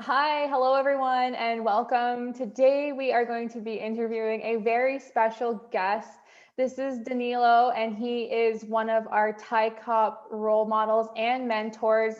Hi, hello everyone, and welcome. Today we are going to be interviewing a very special guest. This is Danilo, and he is one of our TYCOP role models and mentors.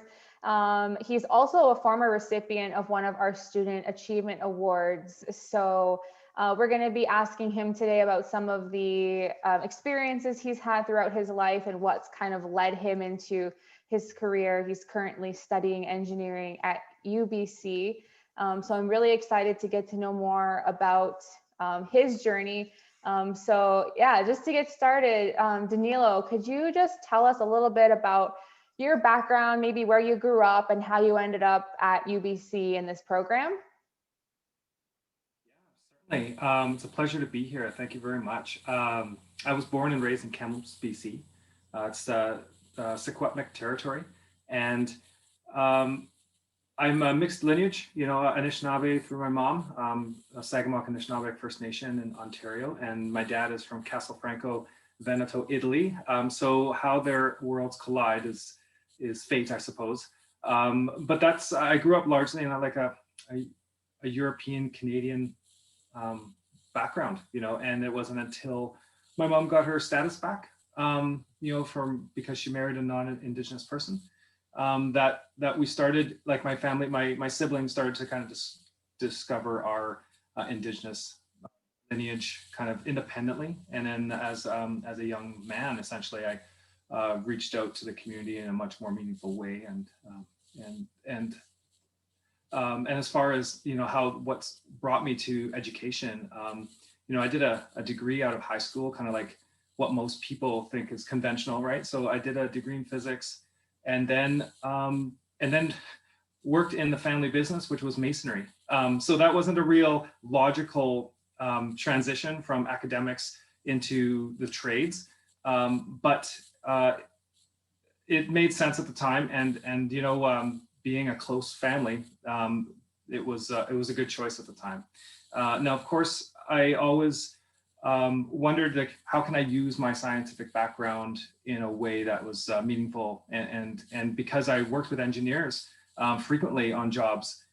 He's also a former recipient of one of our Student Achievement Awards. We're going to be asking him today about some of the experiences he's had throughout his life and what's kind of led him into his career. He's currently studying engineering at UBC. So I'm really excited to get to know more about his journey. Just to get started, Danilo, could you just tell us a little bit about your background, maybe where you grew up and how you ended up at UBC in this program? Yeah, certainly. It's a pleasure to be here. Thank you very much. I was born and raised in Kamloops, BC. It's Secwepemc territory. And um, I'm a mixed lineage, Anishinaabe through my mom, a Sagamok Anishinaabe First Nation in Ontario. And my dad is from Castelfranco, Veneto, Italy. So how their worlds collide is fate, I suppose. I grew up largely in a European Canadian background, and it wasn't until my mom got her status back, because she married a non-Indigenous person, that we started, like my family, my siblings started to kind of discover our Indigenous lineage kind of independently. And then as a young man, essentially, I reached out to the community in a much more meaningful way, and as far as what's brought me to education, I did a degree out of high school, kind of like what most people think is conventional, right? So I did a degree in physics, and then worked in the family business, which was masonry. So that wasn't a real logical transition from academics into the trades, but it made sense at the time, and being a close family, it was a good choice at the time. Now, of course, I always wondered, like, how can I use my scientific background in a way that was meaningful? And because I worked with engineers frequently on jobs,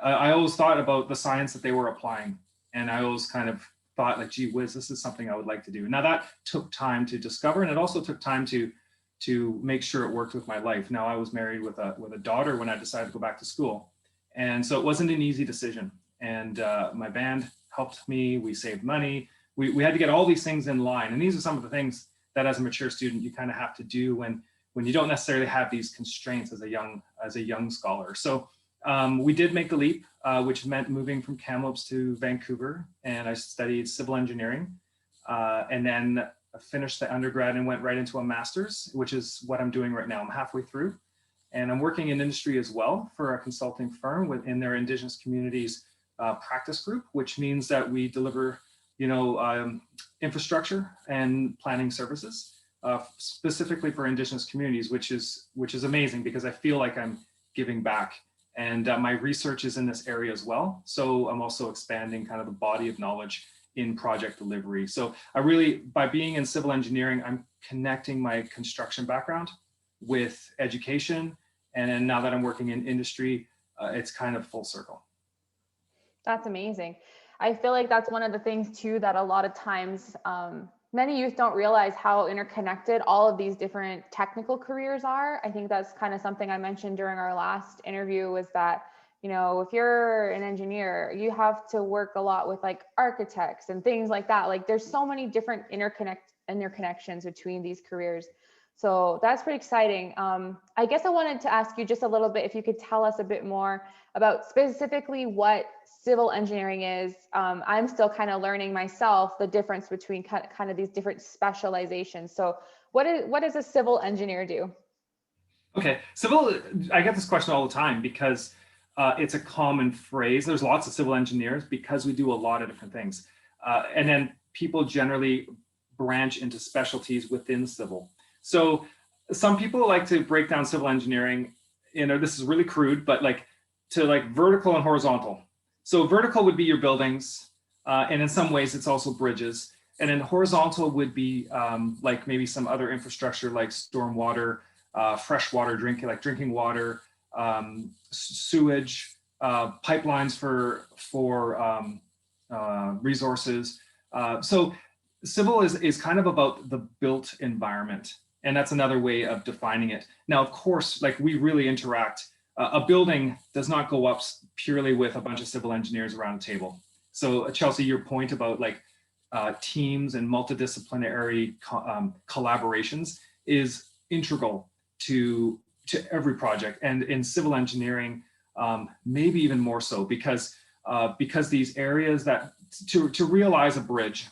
I always thought about the science that they were applying, and I always kind of thought, like, gee whiz, this is something I would like to do. Now that took time to discover, and it also took time to make sure it worked with my life. Now, I was married with a daughter when I decided to go back to school. And so it wasn't an easy decision. And my band helped me, we saved money. We had to get all these things in line. And these are some of the things that as a mature student, you kind of have to do when you don't necessarily have these constraints as a young scholar. So we did make the leap, which meant moving from Kamloops to Vancouver. And I studied civil engineering. And then I finished the undergrad and went right into a master's, which is what I'm doing right now. I'm halfway through, and I'm working in industry as well for a consulting firm within their Indigenous communities practice group, which means that we deliver, infrastructure and planning services specifically for Indigenous communities, which is amazing because I feel like I'm giving back. And my research is in this area as well. So I'm also expanding kind of the body of knowledge in project delivery. So by being in civil engineering, I'm connecting my construction background with education. And then now that I'm working in industry, it's kind of full circle. That's amazing. I feel like that's one of the things too that a lot of times many youth don't realize how interconnected all of these different technical careers are. I think that's kind of something I mentioned during our last interview, was that if you're an engineer, you have to work a lot with like architects and things like that. Like there's so many different interconnections between these careers. So that's pretty exciting. I guess I wanted to ask you just a little bit, if you could tell us a bit more about specifically what civil engineering is. I'm still kind of learning myself the difference between kind of these different specializations. So what does a civil engineer do? Okay, I get this question all the time because it's a common phrase. There's lots of civil engineers because we do a lot of different things. And then people generally branch into specialties within civil. So some people like to break down civil engineering, this is really crude, but to vertical and horizontal. So vertical would be your buildings, and in some ways it's also bridges. And then horizontal would be like maybe some other infrastructure like stormwater, fresh water, drinking water, sewage, pipelines for resources. So civil is kind of about the built environment, and that's another way of defining it. Now, of course, like we really interact. A building does not go up purely with a bunch of civil engineers around a table. So Chelsea, your point about like teams and multidisciplinary collaborations is integral to every project, and in civil engineering, maybe even more so, because these areas that to realize a bridge,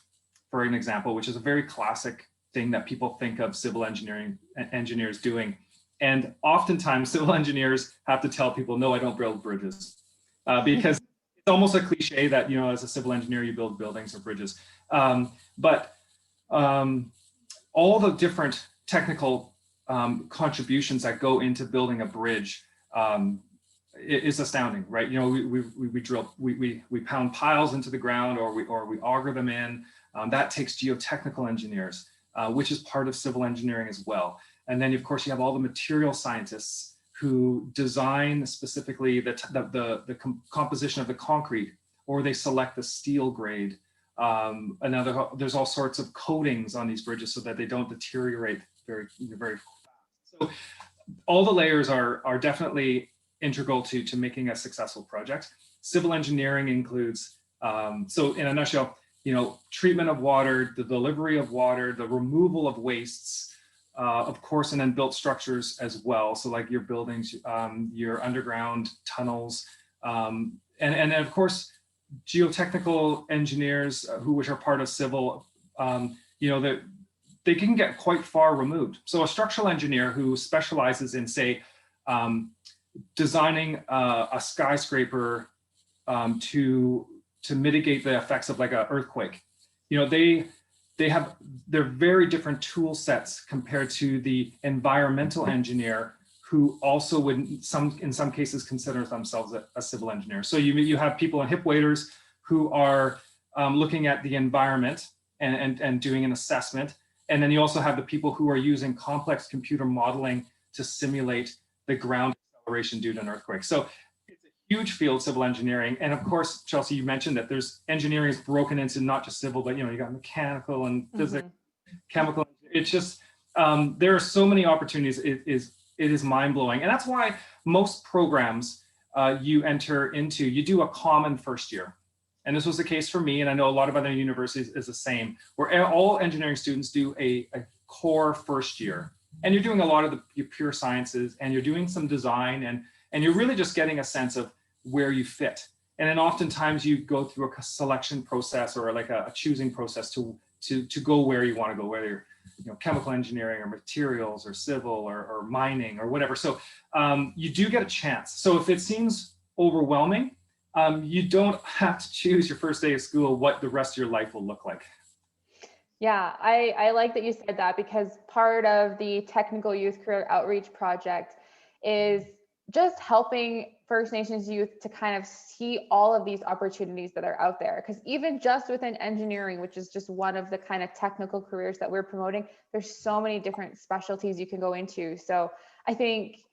for an example, which is a very classic thing that people think of civil engineers doing. And oftentimes civil engineers have to tell people, no, I don't build bridges, because it's almost a cliche that, you know, as a civil engineer, you build buildings or bridges. But all the different technical contributions that go into building a bridge is astounding, right? You know, we drill, we pound piles into the ground, or we auger them in. That takes geotechnical engineers, which is part of civil engineering as well. And then, of course, you have all the material scientists who design specifically the composition of the concrete, or they select the steel grade. There's all sorts of coatings on these bridges so that they don't deteriorate very fast. So all the layers are definitely integral to making a successful project. Civil engineering includes, so in a nutshell, you know, treatment of water, the delivery of water, the removal of wastes, of course, and then built structures as well. So like your buildings, your underground tunnels, and then of course, geotechnical engineers which are part of civil, you know, they can get quite far removed. So a structural engineer who specializes in, say, designing a skyscraper to mitigate the effects of like an earthquake, you know, they're very different tool sets compared to the environmental engineer, who also would in some cases consider themselves a civil engineer. So you have people in hip waders who are looking at the environment and doing an assessment. And then you also have the people who are using complex computer modeling to simulate the ground acceleration due to an earthquake. So it's a huge field, civil engineering. And of course, Chelsea, you mentioned that there's engineering is broken into not just civil, but, you know, you got mechanical and physics, chemical. It's just, there are so many opportunities. It is mind-blowing. And that's why most programs you enter into, you do a common first year. And this was the case for me, and I know a lot of other universities is the same, where all engineering students do a core first year. And you're doing a lot of your pure sciences, and you're doing some design, and you're really just getting a sense of where you fit. And then oftentimes you go through a selection process, or like a choosing process to go where you want to go, whether you're, you know, chemical engineering or materials or civil or mining or whatever. So you do get a chance. So if it seems overwhelming, you don't have to choose your first day of school what the rest of your life will look like. Yeah, I like that you said that, because part of the Technical Youth Career Outreach Project is just helping First Nations youth to kind of see all of these opportunities that are out there. Because even just within engineering, which is just one of the kind of technical careers that we're promoting, there's so many different specialties you can go into. So I think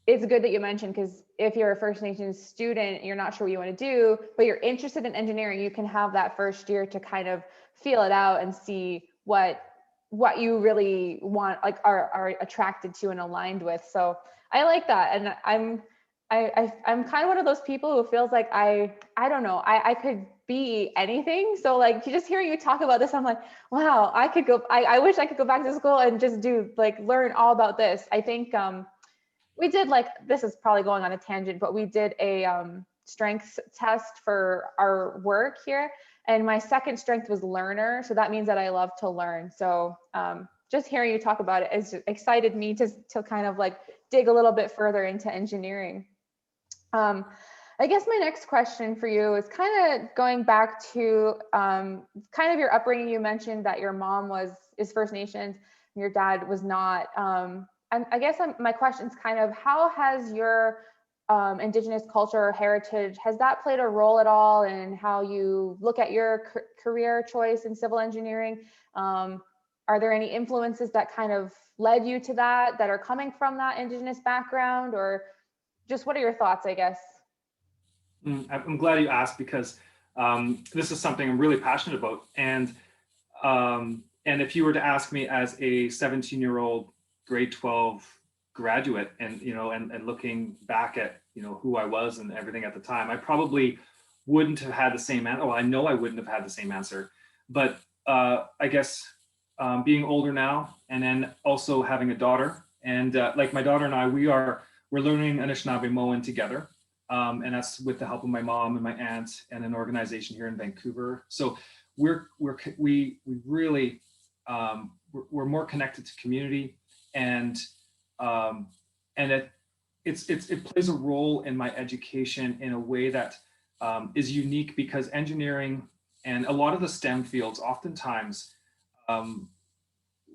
it's good that you mentioned, because if you're a First Nations student, you're not sure what you want to do, but you're interested in engineering, you can have that first year to kind of feel it out and see what you really want, like are attracted to and aligned with. So I like that. And I'm kind of one of those people who feels like I don't know, I could be anything. So like just hearing you talk about this, I'm like, wow, I wish I could go back to school and just learn all about this. I think we did, like, this is probably going on a tangent, but we did a strengths test for our work here. And my second strength was learner. So that means that I love to learn. So just hearing you talk about it has excited me to kind of like dig a little bit further into engineering. I guess my next question for you is kind of going back to kind of your upbringing. You mentioned that your mom is First Nations, and your dad was not. I guess my question is kind of, how has your Indigenous culture or heritage, has that played a role at all in how you look at your career choice in civil engineering? Are there any influences that kind of led you to that are coming from that Indigenous background, or just what are your thoughts, I guess? I'm glad you asked, because this is something I'm really passionate about. And if you were to ask me as a 17-year-old grade 12 graduate, and and looking back at who I was and everything at the time, I probably wouldn't have had the same answer. Well, I know I wouldn't have had the same answer, but I guess being older now, and then also having a daughter, and like my daughter and I, we're learning Anishinaabe together. And that's with the help of my mom and my aunt and an organization here in Vancouver. So we really we're more connected to community, and it plays a role in my education in a way that is unique, because engineering and a lot of the STEM fields oftentimes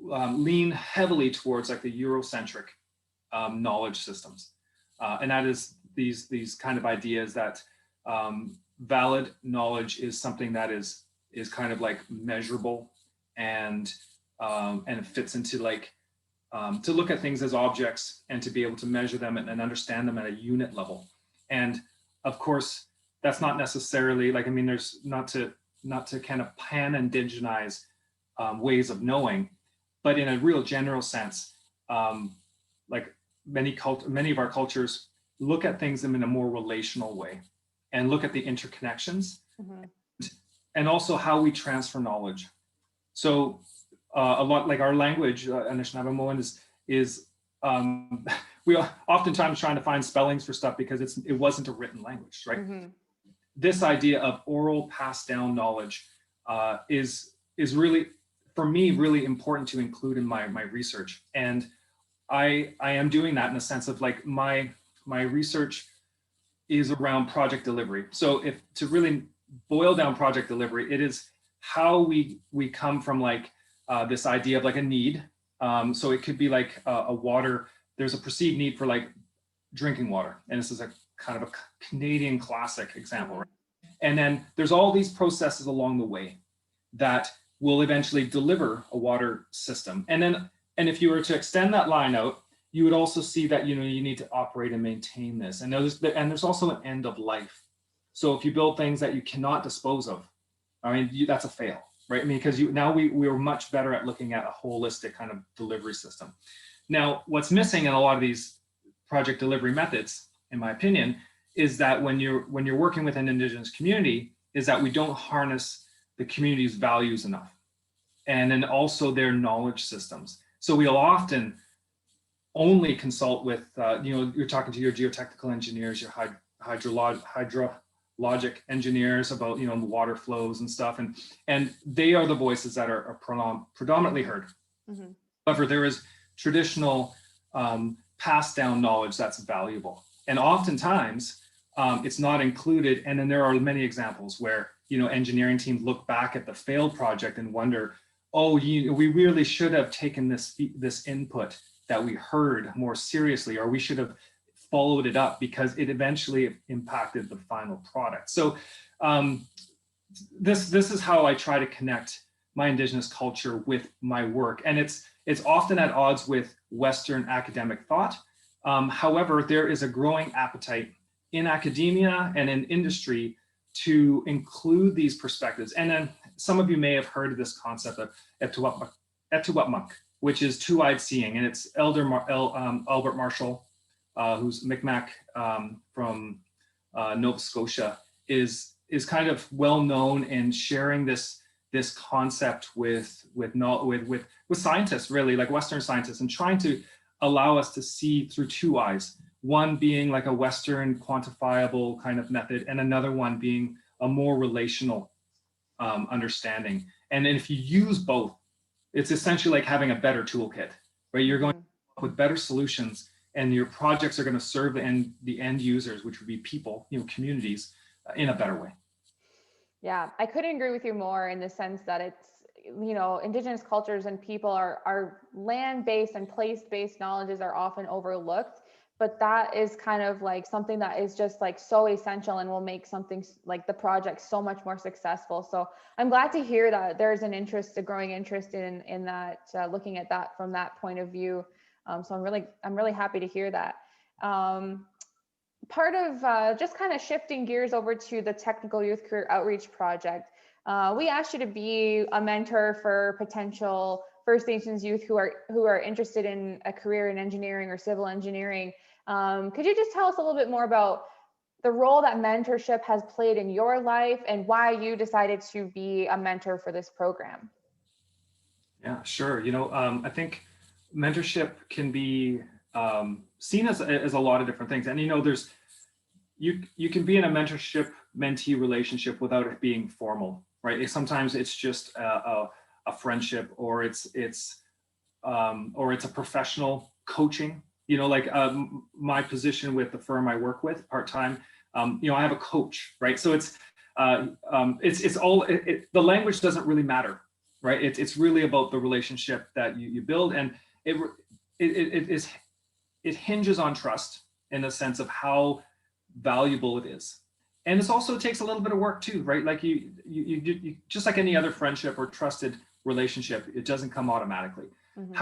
lean heavily towards like the Eurocentric knowledge systems, and that is these kind of ideas that valid knowledge is something that is kind of like measurable, and it fits into like to look at things as objects and to be able to measure them and understand them at a unit level. And of course, that's not necessarily like, I mean, there's not to kind of pan-indigenize ways of knowing, but in a real general sense, like many of our cultures look at things in a more relational way, and look at the interconnections, and also how we transfer knowledge. So a lot like our language, Anishinaabe is we are oftentimes trying to find spellings for stuff because it wasn't a written language, right? This idea of oral passed down knowledge is really, for me, really important to include in my research. And I am doing that in the sense of like my research is around project delivery. So if to really boil down project delivery, it is how we come from like this idea of like a need. So it could be like a water, there's a perceived need for like drinking water. And this is a kind of a Canadian classic example, right? And then there's all these processes along the way that will eventually deliver a water system. And if you were to extend that line out, you would also see that you need to operate and maintain this. And there's also an end of life. So if you build things that you cannot dispose of, I mean, that's a fail, right? I mean, because now we are much better at looking at a holistic kind of delivery system. Now, what's missing in a lot of these project delivery methods, in my opinion, is that when you're working with an Indigenous community, is that we don't harness the community's values enough, and then also their knowledge systems. So we'll often only consult with, you're talking to your geotechnical engineers, your hydrologic engineers about, the water flows and stuff. And they are the voices that are predominantly heard. However, there is traditional passed down knowledge that's valuable. And oftentimes it's not included. And then there are many examples where, engineering teams look back at the failed project and wonder, oh, we really should have taken this input that we heard more seriously, or we should have followed it up because it eventually impacted the final product. So this is how I try to connect my Indigenous culture with my work. And it's often at odds with Western academic thought. However, there is a growing appetite in academia and in industry to include these perspectives. And then some of you may have heard of this concept of Etuwapmuk, which is two-eyed seeing. And it's Albert Marshall, who's Micmac from Nova Scotia, is kind of well known in sharing this concept with scientists, really, like Western scientists, and trying to allow us to see through two eyes. One being like a Western quantifiable kind of method, and another one being a more relational understanding. And then if you use both, it's essentially like having a better toolkit, right? You're going to come up with better solutions, and your projects are going to serve the end users, which would be people, communities, in a better way. Yeah, I couldn't agree with you more in the sense that it's, Indigenous cultures and people are land-based and place-based knowledges are often overlooked, but that is kind of like something that is just like so essential and will make something like the project so much more successful. So I'm glad to hear that there's a growing interest in that, looking at that from that point of view. So I'm really happy to hear that. part of just kind of shifting gears over to the Technical Youth Career Outreach Project, we asked you to be a mentor for potential First Nations youth who are interested in a career in engineering or civil engineering. Could you just tell us a little bit more about the role that mentorship has played in your life and why you decided to be a mentor for this program? Yeah, sure. I think mentorship can be seen as a lot of different things, and there's you can be in a mentorship mentee relationship without it being formal, right? Sometimes it's just a friendship, or it's a professional coaching. Like my position with the firm I work with part time, I have a coach, right? So it's all the language doesn't really matter, right? It's really about the relationship that you build, and it hinges on trust in the sense of how valuable it is. And it also takes a little bit of work too, right? Like you just like any other friendship or trusted relationship, it doesn't come automatically. Mm-hmm.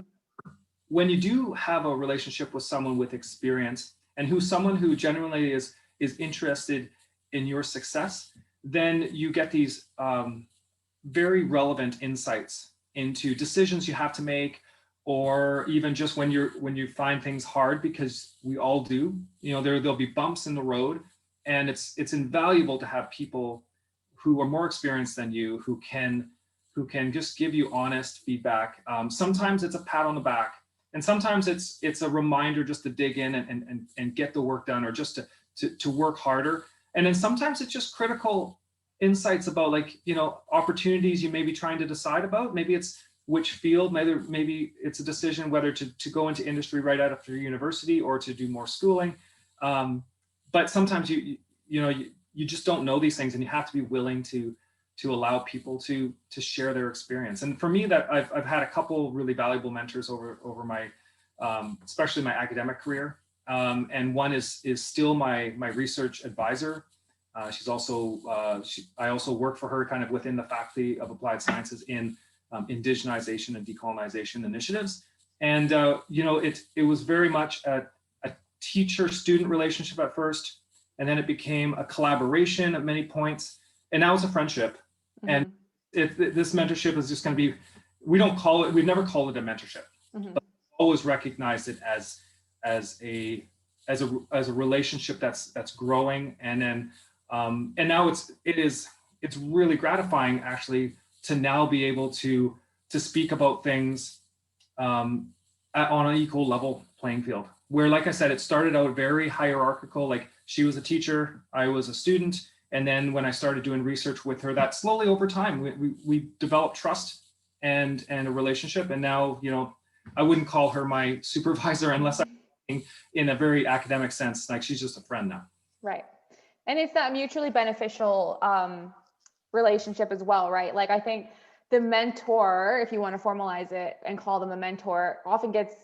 When you do have a relationship with someone with experience and someone who genuinely is interested in your success, then you get these very relevant insights into decisions you have to make, or even just when you find things hard, because we all do. There'll be bumps in the road, and it's invaluable to have people who are more experienced than you, who can just give you honest feedback. Sometimes it's a pat on the back, and sometimes it's a reminder just to dig in and get the work done, or just to work harder. And then sometimes it's just critical insights about, like, opportunities you may be trying to decide about. Maybe it's which field, maybe it's a decision whether to go into industry right out after university or to do more schooling. But sometimes you just don't know these things, and you have to be willing to allow people to share their experience. And for me, that I've had a couple really valuable mentors over my especially my academic career. And one is still my research advisor. She's also I also work for her kind of within the Faculty of Applied Sciences in indigenization and decolonization initiatives. And it was very much a teacher-student relationship at first, and then it became a collaboration at many points, and now it's a friendship. Mm-hmm. And this mentorship is just going to be, we've never called it a mentorship. Mm-hmm. But we've always recognized it as a relationship that's growing. And then and now it's really gratifying, actually, to now be able to speak about things on an equal level playing field, where, like I said, it started out very hierarchical. Like, she was a teacher, I was a student. And then when I started doing research with her, that slowly over time, we developed trust and a relationship. And now, I wouldn't call her my supervisor unless I'm in a very academic sense. Like, she's just a friend now. Right. And it's that mutually beneficial relationship as well, right? Like, I think the mentor, if you want to formalize it and call them a mentor, often gets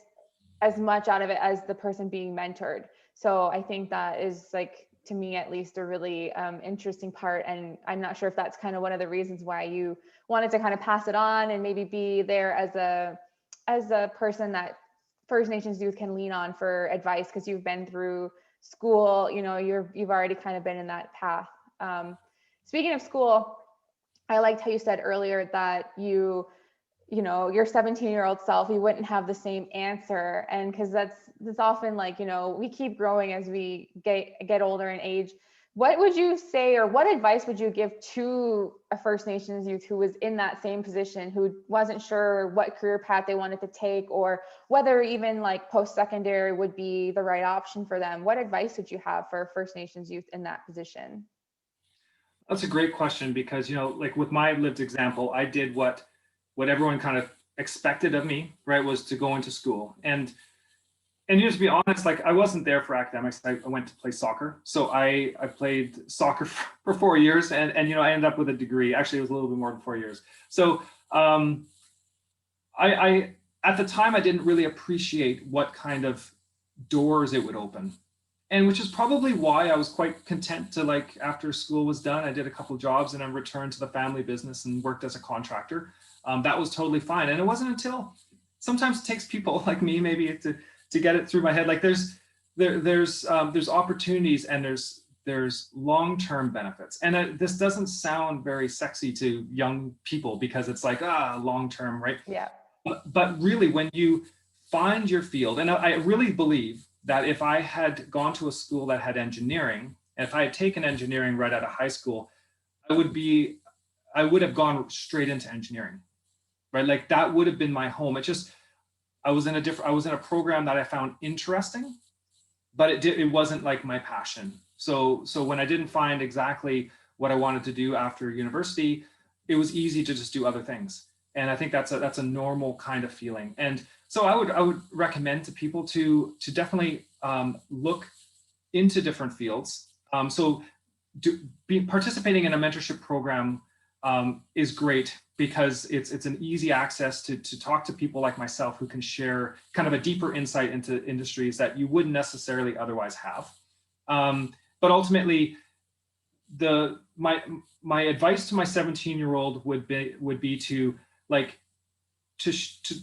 as much out of it as the person being mentored. So I think that is, like, to me at least, a really interesting part. And I'm not sure if that's kind of one of the reasons why you wanted to kind of pass it on and maybe be there as a person that First Nations youth can lean on for advice, because you've been through school, you've already kind of been in that path. Speaking of school, I liked how you said earlier that your 17-year-old self, you wouldn't have the same answer. And because that's often, like, we keep growing as we get older in age. What would you say, or what advice would you give to a First Nations youth who was in that same position, who wasn't sure what career path they wanted to take, or whether even like post-secondary would be the right option for them? What advice would you have for First Nations youth in that position? That's a great question, because, like with my lived example, I did what everyone kind of expected of me, right, was to go into school. And just to be honest, like, I wasn't there for academics. I went to play soccer. So I played soccer for 4 years, and I ended up with a degree. Actually, it was a little bit more than 4 years. So I at the time, I didn't really appreciate what kind of doors it would open. And which is probably why I was quite content to, like, after school was done, I did a couple of jobs and I returned to the family business and worked as a contractor. That was totally fine. And it wasn't until, sometimes it takes people like me maybe to get it through my head. Like, there's there's opportunities, and there's long-term benefits. And this doesn't sound very sexy to young people because it's like, long-term, right? Yeah. But really, when you find your field, and I really believe that if I had gone to a school that had engineering, and if I had taken engineering right out of high school, I would have gone straight into engineering, right? Like that would have been my home. I was in a program that I found interesting, but it wasn't like my passion. So when I didn't find exactly what I wanted to do after university, it was easy to just do other things. And I think that's a normal kind of feeling. And so I would recommend to people to definitely look into different fields. Participating in a mentorship program is great because it's an easy access to talk to people like myself who can share kind of a deeper insight into industries that you wouldn't necessarily otherwise have. But ultimately, my advice to my 17-year-old would be to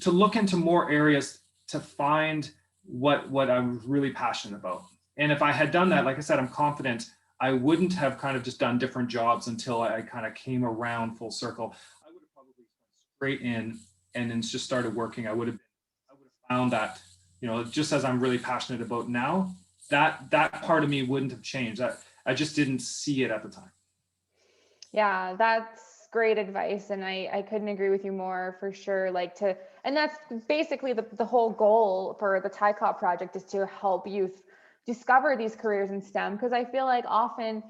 look into more areas to find what I'm really passionate about. And if I had done that, like I said, I'm confident I wouldn't have kind of just done different jobs until I kind of came around full circle. I would have probably went straight in and then just started working. I would have found that, just as I'm really passionate about now, that part of me wouldn't have changed. I just didn't see it at the time. Yeah, that's great advice. And I couldn't agree with you more, for sure. And that's basically the whole goal for the TYCOP project, is to help youth discover these careers in STEM. Because I feel like often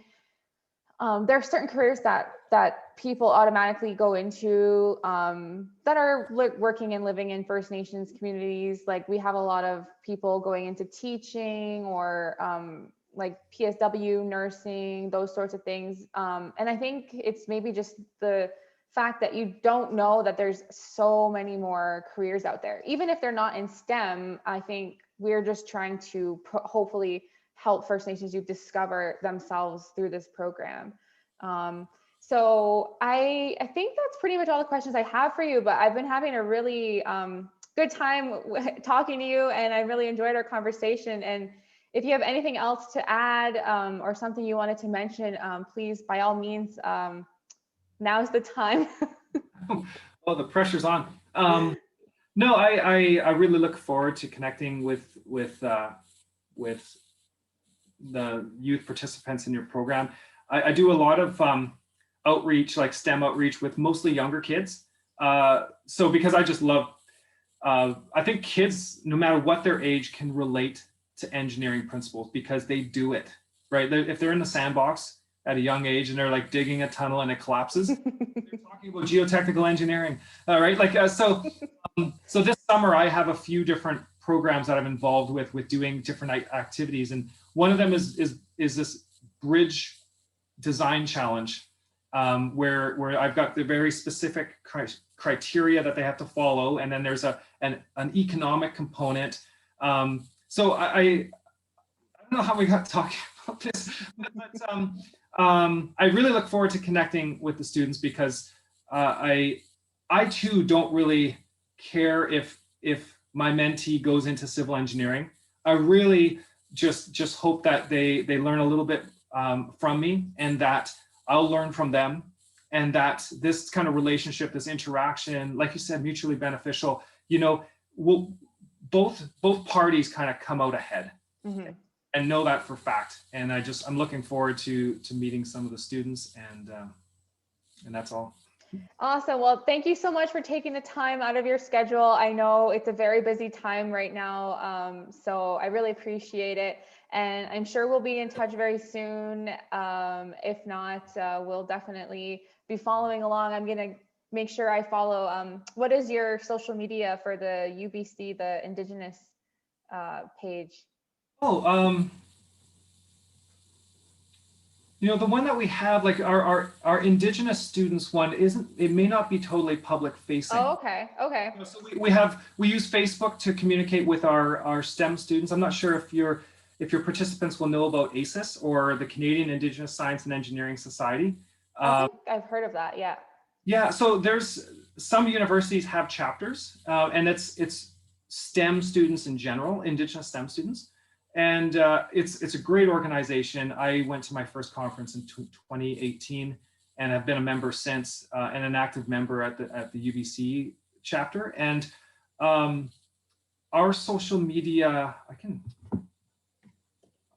there are certain careers that people automatically go into that are working and living in First Nations communities. Like we have a lot of people going into teaching or like PSW, nursing, those sorts of things. And I think it's maybe just the fact that you don't know that there's so many more careers out there. Even if they're not in STEM, I think we're just trying to hopefully help First Nations youth discover themselves through this program. So I think that's pretty much all the questions I have for you, but I've been having a really good time talking to you, and I really enjoyed our conversation. And if you have anything else to add or something you wanted to mention, please, by all means, now's the time. Oh, the pressure's on. No, I really look forward to connecting with the youth participants in your program. I do a lot of outreach, like STEM outreach, with mostly younger kids. So because I just love, I think kids, no matter what their age, can relate to engineering principles because they do it, right? If they're in the sandbox at a young age and they're like digging a tunnel and it collapses, they're talking about geotechnical engineering, right? So this summer I have a few different programs that I'm involved with doing different activities, and one of them is this bridge design challenge, where I've got the very specific criteria that they have to follow, and then there's an economic component. So I don't know how we got talking about this, but I really look forward to connecting with the students because I too don't really care if my mentee goes into civil engineering. I really just hope that they learn a little bit from me, and that I'll learn from them, and that this kind of relationship, this interaction, like you said, mutually beneficial, both parties kind of come out ahead. Mm-hmm. And know that for fact. And I'm looking forward to meeting some of the students, and that's all. Awesome. Well, thank you so much for taking the time out of your schedule. I know it's a very busy time right now, so I really appreciate it. And I'm sure we'll be in touch very soon. If not, we'll definitely be following along. I'm going to make sure I follow. What is your social media for the UBC, the Indigenous page? Oh, the one that we have, like our Indigenous students one, it may not be totally public facing. Oh, okay. So we use Facebook to communicate with our STEM students. I'm not sure if your participants will know about ACES, or the Canadian Indigenous Science and Engineering Society. I think I've heard of that. Yeah. Yeah. So there's some universities have chapters, and it's STEM students in general, Indigenous STEM students. And it's a great organization. I went to my first conference in 2018 and have been a member since, and an active member at the UBC chapter. And our social media,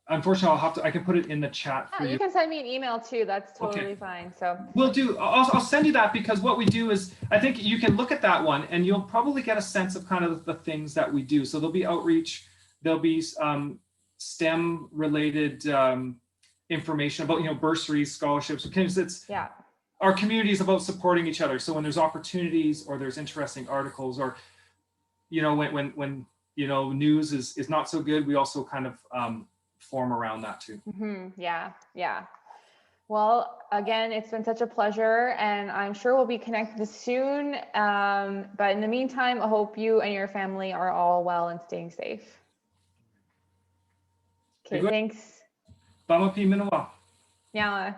unfortunately, I can put it in the chat for Yeah, you can send me an email too. That's totally fine. So we'll do. I'll send you that, because what we do is, I think you can look at that one and you'll probably get a sense of kind of the things that we do. So there'll be outreach, there'll be STEM related information about bursaries, scholarships, because it's our community is about supporting each other. So when there's opportunities or there's interesting articles, or when news is not so good, we also kind of form around that too. Yeah. Well, again, it's been such a pleasure, and I'm sure we'll be connected soon. But in the meantime, I hope you and your family are all well and staying safe. Okay, thanks. Bama pi minawa. Yeah.